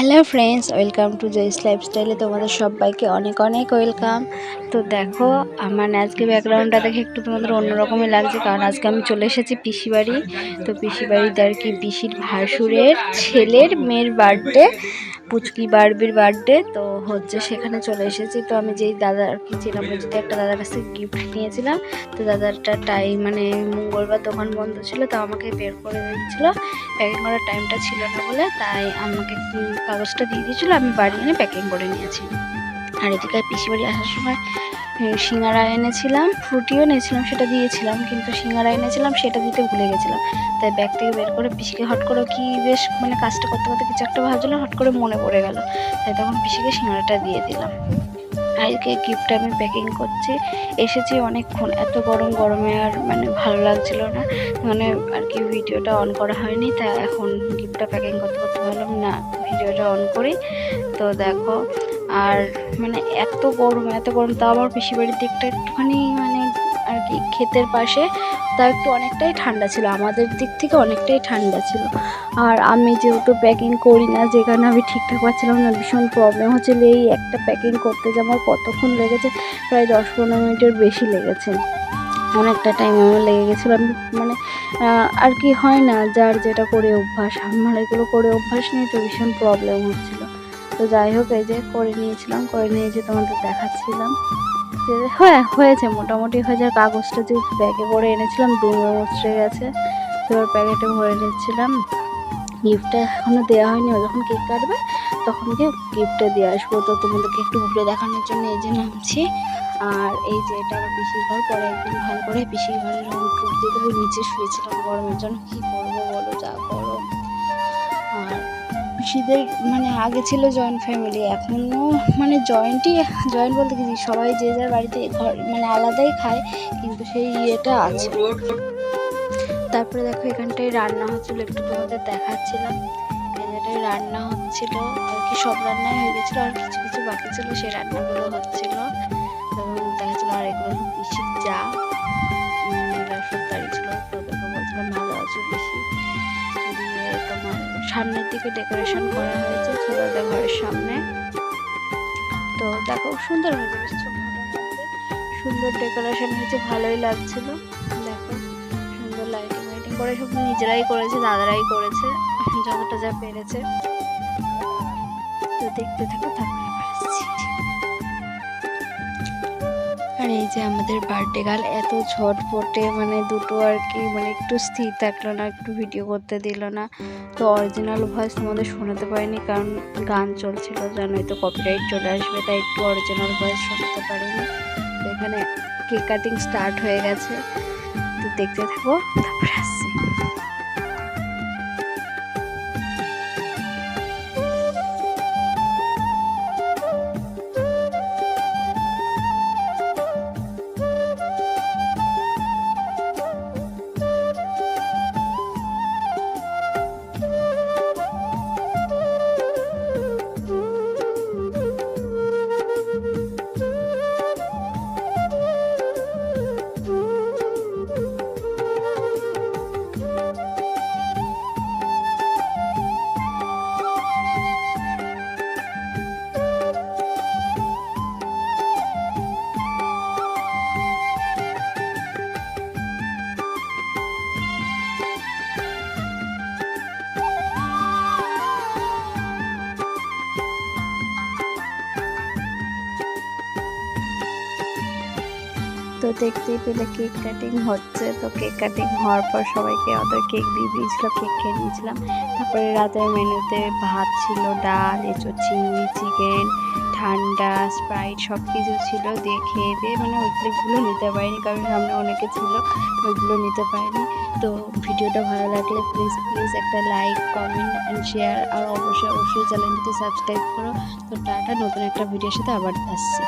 Hello friends, welcome to joys লাইফস্টাইলে তোমাদের সবাইকে অনেক অনেক ওয়েলকাম। তো দেখো, আমার আজকে ব্যাকগ্রাউন্ডটা দেখে একটু তোমাদের অন্যরকমই লাগছে, কারণ আজকে আমি চলে এসেছি পিসি বাড়ি। তো পিসি বাড়িতে আর কি পিসির ভাসুরের ছেলের মেয়ের বার্থডে, পুচকি বারবির বার্থডে তো হচ্ছে, সেখানে চলে এসেছি। তো আমি যেই দাদা আর কি ছিলাম, যদি একটা দাদার কাছ থেকে গিফট নিয়েছিলাম, তো দাদারটা টাইম মানে মঙ্গলবার দোকান বন্ধ ছিল, তো আমাকে বের করে দিয়েছিল, প্যাকিং করার টাইমটা ছিল না বলে, তাই আমাকে কাগজটা দিয়ে দিয়েছিলো, আমি বাড়ি এনে প্যাকিং করে নিয়েছি। আর এদিকে পিসি বাড়ি আসার সময় সিঙ্গারা এনেছিলাম, ফ্রুটিও এনেছিলাম, সেটা দিয়েছিলাম, কিন্তু সিঙ্গারা এনেছিলাম সেটা দিতে ভুলে গেছিলাম। তাই ব্যাগ থেকে বের করে পিসিকে হট করে কি বেশ মানে কাজটা করতে করতে কিছু একটা ভাবছিলাম, হট করে মনে পড়ে গেল, তাই তখন পিসিকে সিঙ্গারাটা দিয়ে দিলাম। আজকে গিফটটা আমি প্যাকিং করছি, এসেছি অনেকক্ষণ, এত গরমে আর মানে ভালো লাগছিল না, মানে আর কি ভিডিওটা অন করা হয়নি। তাই এখন গিফটটা প্যাকিং করতে করতে ভাবলাম না ভিডিওটা অন করি। তো দেখো, আর মানে এত গরম, তাও আমার পিসি বাড়ির দিকটা একটুখানি মানে আর কি ক্ষেতের পাশে, তা একটু অনেকটাই ঠান্ডা ছিল, আমাদের দিক থেকে অনেকটাই ঠান্ডা ছিল। আর আমি যেহেতু প্যাকিং করি না, যেখানে আমি ঠিকঠাক পাচ্ছিলাম না, ভীষণ প্রবলেম হচ্ছিল। এই একটা প্যাকিং করতে যে আমার কতক্ষণ লেগেছে, প্রায় 10-15 মিনিটের বেশি লেগেছে, অনেকটা টাইম আমার লেগে গেছিলো। আমি মানে আর কি হয় না, যার যেটা করে অভ্যাস, আমার এগুলো করে অভ্যাস নেই, তো ভীষণ প্রবলেম হচ্ছিলো। তো যাই হোক, এই যে করে নিয়েছি, তোমাদের দেখাচ্ছিলাম যে হয়েছে, মোটামুটি হয়েছে। কাগজটা যে ব্যাগে করে এনেছিলাম দুমড়ে মুচড়ে গেছে, তো এবার প্যাকেটে ভরে নিচ্ছিলাম। গিফটটা এখনও দেওয়া হয়নি, ও যখন কেক কাটবে তখন গিয়ে গিফটটা দিয়ে আসবো। তো তোমাদেরকে একটু ঘুরে দেখানোর জন্য এই যে নামছি। আর এই যে এটা আমার পিসির ঘর, পরে একদিন ভালো করে পিসির ঘরের রুম টুক দিয়ে দেবো। নিচে শুয়েছিলাম গরমের জন্য, কী করবো বলো, যা গরম। আর পিসিদের মানে আগে ছিল জয়েন্ট ফ্যামিলি, এখনও মানে জয়েন্ট বলতে কি, সবাই যে যার বাড়িতে ঘর মানে আলাদাই খায়, কিন্তু সেই ইয়েটা আছে। তারপরে দেখো, এখানটায় রান্না হচ্ছিলো, একটু তোমাদের দেখাচ্ছিলাম, এখানটায় রান্না হচ্ছিল আর কি, সব রান্নাই হয়ে গেছিলো, আর কিছু কিছু বাকি ছিল, সেই রান্নাগুলো হচ্ছিল, দেখাচ্ছিলো। আর এগুলো পিসির যা সত্তারি ছিল, তো দেখো বলছিলাম ভালো আছো পিসি। দিয়ে তোমার সামনের দিকে ডেকোরেশন করা হয়েছে ছোটদের ঘরের সামনে। তো দেখো সুন্দর হয়েছে, বেশ ছোটখাটোর মধ্যে সুন্দর ডেকোরেশন হয়েছে, ভালোই লাগছিল। দেখো সুন্দর লাইটিং করে, সব নিজেরাই করেছে, দাদারাই করেছে যতটা যা পেরেছে। তো দেখতে থাকো, তারপরে আসছি। আর এই যে আমাদের বার্থডে গার্ল এত ঝটপটে মানে দুটো আর কি মানে একটু স্থির থাকলো না, একটু ভিডিও করতে দিল না। তো অরিজিনাল ভয়েস তোমাদের শোনাতে পারিনি, কারণ গান চলছিল, জানোই তো কপিরাইট চলে আসবে, তাই একটু অরিজিনাল ভয়েস শোনাতে পারিনি। তো এখানে কেক কাটিং স্টার্ট হয়ে গেছে, তো দেখতে থাকো, তারপরে আসছি। তো দেখতেই পেলে কেক কাটিং হচ্ছে। তো কেক কাটিং হওয়ার পর সবাইকে ওদের কেক দিয়ে দিয়েছিল, কেক খেয়ে নিয়েছিলাম। তারপরে রাতের মেনুতে ভাত ছিল, ডাল, এঁচোড় চিংড়ি, চিকেন, ঠান্ডা, স্প্রাইট সব কিছু ছিল। দিয়ে খেয়ে দিয়ে মানে ওইগুলো নিতে পারিনি, কারণ সামনে অনেকে ছিল, ওইগুলো নিতে পারিনি। তো ভিডিওটা ভালো লাগলে প্লিজ একটা লাইক, কমেন্ট অ্যান্ড শেয়ার, আর অবশ্যই চ্যানেলটিতে সাবস্ক্রাইব করো। তো টাটা, নতুন একটা ভিডিওর সাথে আবার আসছি।